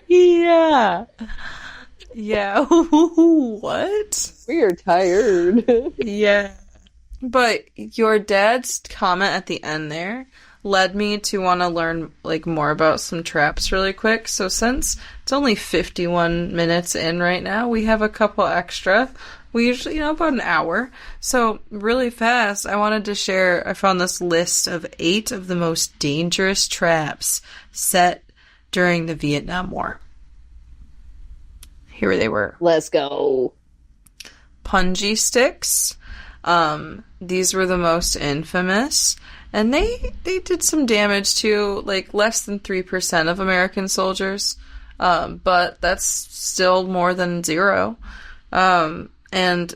A: Yeah. Yeah. What?
B: We are tired.
A: Yeah. But your dad's comment at the end there led me to want to learn like more about some traps really quick. So since it's only 51 minutes in right now, we have a couple extra. We usually, about an hour. So really fast, I wanted to share, I found this list of 8 of the most dangerous traps set during the Vietnam War. Here they were.
B: Let's go.
A: Punji sticks. These were the most infamous. And they did some damage to, like, less than 3% of American soldiers. But that's still more than 0. And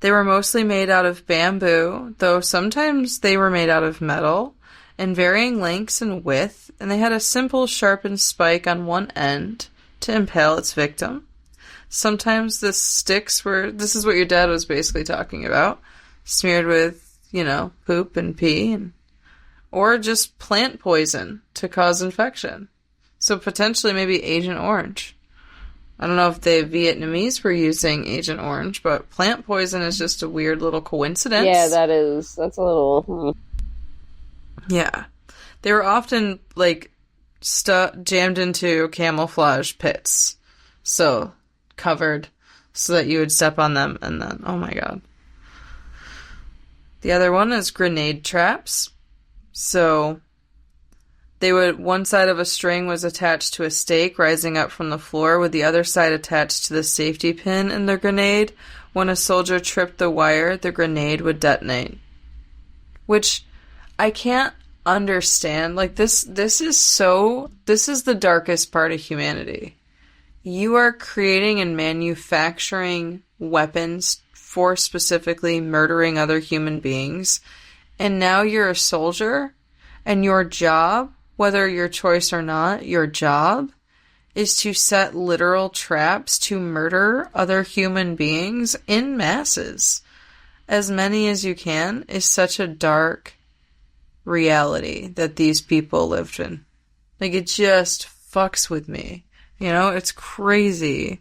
A: they were mostly made out of bamboo, though sometimes they were made out of metal, in varying lengths and width, and they had a simple sharpened spike on one end to impale its victim. Sometimes the sticks were, this is what your dad was basically talking about, smeared with, poop and pee, or just plant poison to cause infection. So potentially maybe Agent Orange. I don't know if the Vietnamese were using Agent Orange, but plant poison is just a weird little coincidence.
B: Yeah, that's a little...
A: Yeah. They were often, like, jammed into camouflage pits. So, covered, so that you would step on them, and then, oh my god. The other one is grenade traps. So, one side of a string was attached to a stake rising up from the floor, with the other side attached to the safety pin in the grenade. When a soldier tripped the wire, the grenade would detonate. Which I can't understand. Like, this is the darkest part of humanity. You are creating and manufacturing weapons for specifically murdering other human beings, and now you're a soldier, and your job, whether your choice or not, your job is to set literal traps to murder other human beings in masses. As many as you can is such a dark reality that these people lived in. Like, it just fucks with me. It's crazy.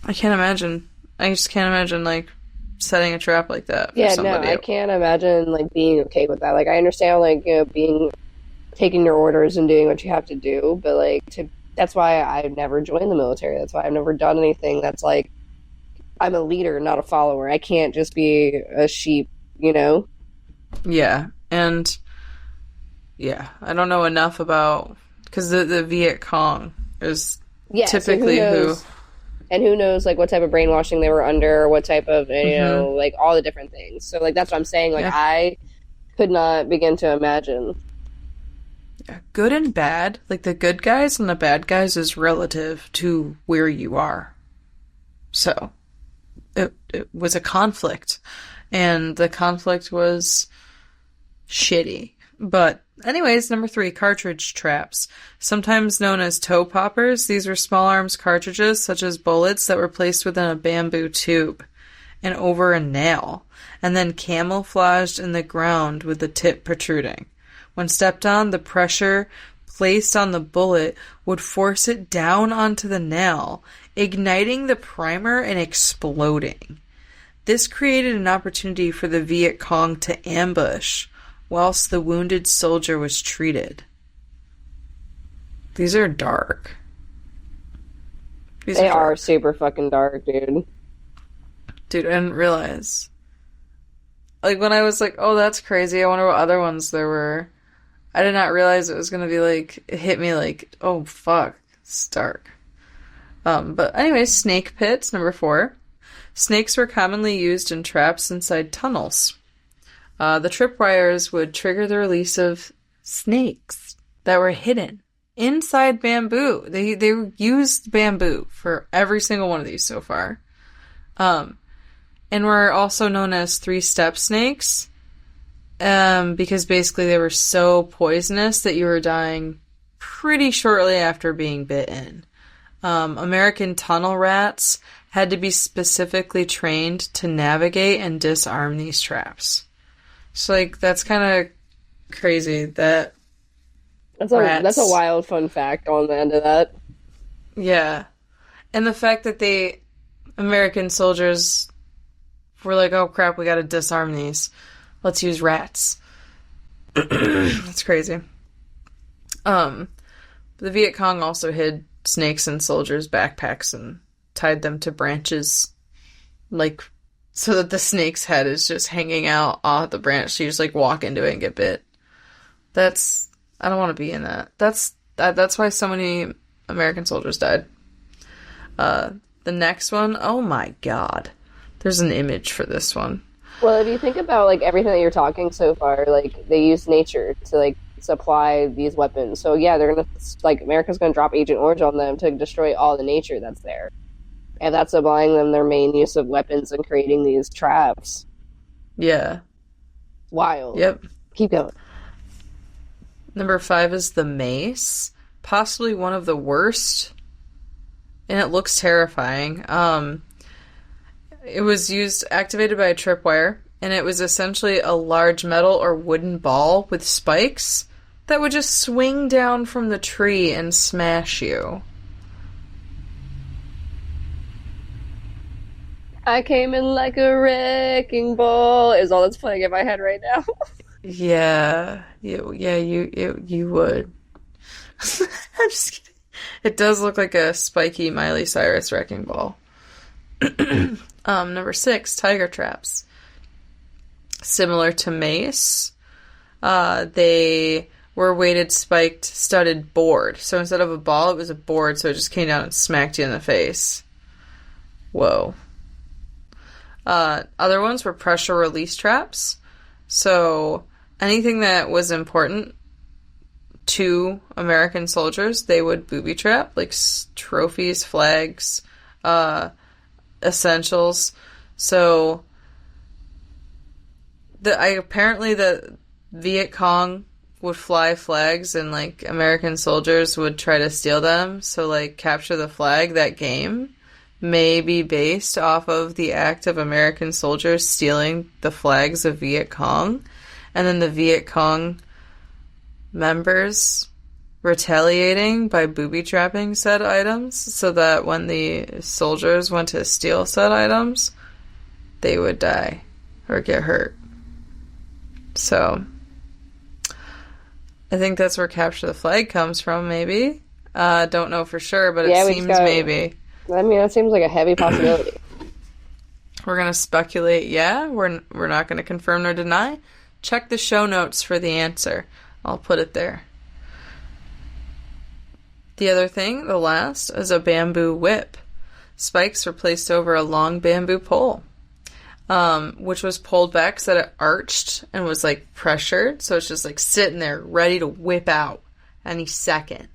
A: I just can't imagine, like, setting a trap like that for somebody.
B: I can't imagine, like, being okay with that. Like, I understand, like, taking your orders and doing what you have to do, but, like, that's why I've never joined the military. That's why I've never done anything that's, like, I'm a leader, not a follower. I can't just be a sheep,
A: Yeah, and, I don't know enough about, because the Viet Cong is typically who...
B: And who knows, like, what type of brainwashing they were under, what type of, like, all the different things. So, like, that's what I'm saying. Like, I could not begin to imagine.
A: Yeah, good and bad, like, the good guys and the bad guys is relative to where you are. So, it was a conflict. And the conflict was shitty. But anyways, number 3, cartridge traps. Sometimes known as toe poppers, these were small arms cartridges, such as bullets, that were placed within a bamboo tube and over a nail, and then camouflaged in the ground with the tip protruding. When stepped on, the pressure placed on the bullet would force it down onto the nail, igniting the primer and exploding. This created an opportunity for the Viet Cong to ambush whilst the wounded soldier was treated. These are dark.
B: They are super fucking dark, dude.
A: Dude, I didn't realize. Like, when I was like, oh, that's crazy, I wonder what other ones there were. I did not realize it was gonna be like, it hit me like, oh, fuck, it's dark. But anyways, snake pits, number 4. Snakes were commonly used in traps inside tunnels. The tripwires would trigger the release of snakes that were hidden inside bamboo. They used bamboo for every single one of these so far. And were also known as 3-step snakes, because basically they were so poisonous that you were dying pretty shortly after being bitten. American tunnel rats had to be specifically trained to navigate and disarm these traps. So, like, that's kind of crazy that
B: That's a wild fun fact on the end of that.
A: Yeah. And the fact that American soldiers were like, oh crap, we gotta disarm these. Let's use rats. That's crazy. The Viet Cong also hid snakes in soldiers' backpacks and tied them to branches, like, so that the snake's head is just hanging out off the branch. So you just, like, walk into it and get bit. I don't want to be in that. That's why so many American soldiers died. The next one, oh my god. There's an image for this one.
B: Well, if you think about, like, everything that you're talking so far, like, they use nature to, like, supply these weapons. So, yeah, they're gonna, like, America's gonna drop Agent Orange on them to destroy all the nature that's there. And that's supplying them their main use of weapons and creating these traps.
A: Yeah.
B: Wild.
A: Yep.
B: Keep going.
A: Number 5 is the mace. Possibly one of the worst. And it looks terrifying. It was activated by a tripwire, and it was essentially a large metal or wooden ball with spikes that would just swing down from the tree and smash you.
B: I came in like a wrecking ball is all that's playing in my head right now.
A: Yeah, you would. I'm just kidding. It does look like a spiky Miley Cyrus wrecking ball. Number 6, tiger traps. Similar to mace, they were weighted, spiked, studded board. So instead of a ball, it was a board, so it just came down and smacked you in the face. Whoa. Other ones were pressure release traps. So anything that was important to American soldiers, they would booby trap, like trophies, flags, essentials. So apparently the Viet Cong would fly flags and, like, American soldiers would try to steal them. So, like, Capture the Flag, that game, may be based off of the act of American soldiers stealing the flags of Viet Cong, and then the Viet Cong members retaliating by booby-trapping said items, so that when the soldiers went to steal said items, they would die or get hurt. So, I think that's where Capture the Flag comes from, maybe. Don't know for sure, but it seems maybe.
B: I mean, that seems like a heavy possibility.
A: We're going to speculate, yeah. We're not going to confirm nor deny. Check the show notes for the answer. I'll put it there. The other thing, the last, is a bamboo whip. Spikes were placed over a long bamboo pole, which was pulled back so that it arched and was, like, pressured. So it's just, like, sitting there ready to whip out any second.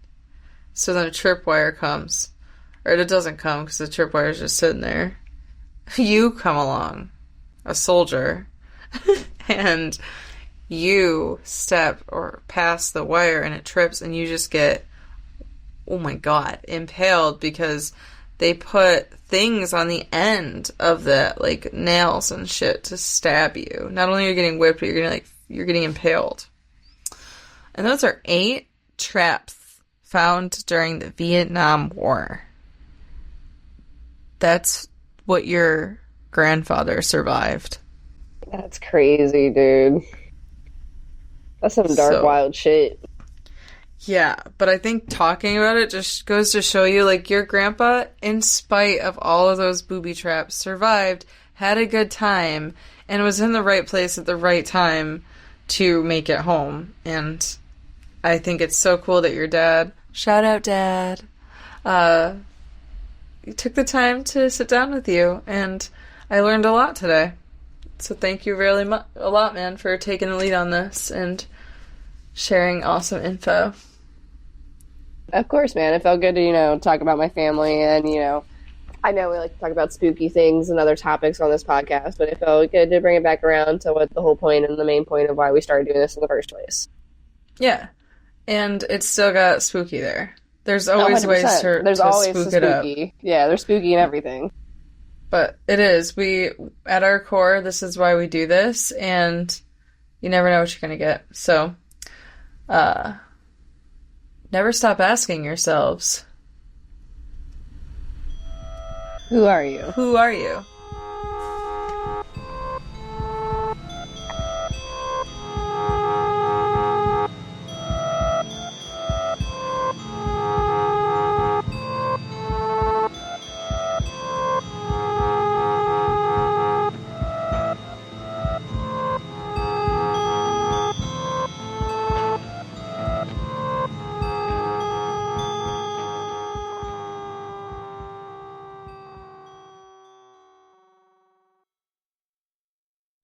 A: So then a tripwire comes. Or it doesn't come because the tripwire is just sitting there. You come along, a soldier, and you step or pass the wire and it trips and you just get, oh my god, impaled because they put things on the end of the, like, nails and shit to stab you. Not only are you getting whipped, but you're getting impaled. And those are 8 traps found during the Vietnam War. That's what your grandfather survived.
B: That's crazy, dude. That's some dark, wild shit.
A: Yeah, but I think talking about it just goes to show you, like, your grandpa, in spite of all of those booby traps, survived, had a good time, and was in the right place at the right time to make it home. And I think it's so cool that your dad, shout out Dad, took the time to sit down with you, and I learned a lot today. So thank you really a lot, man, for taking the lead on this and sharing awesome info.
B: Of course, man. It felt good to, talk about my family, and, I know we like to talk about spooky things and other topics on this podcast, but it felt good to bring it back around to what the whole point and the main point of why we started doing this in the first place.
A: Yeah. And it's still got spooky there. There's always ways
B: 100%.
A: to,
B: There's
A: to
B: always
A: spook
B: the
A: it up.
B: spooky. Yeah, there's spooky and everything.
A: But it is. At our core, this is why we do this, and you never know what you're going to get. So, never stop asking yourselves,
B: Who are you?
A: who are you?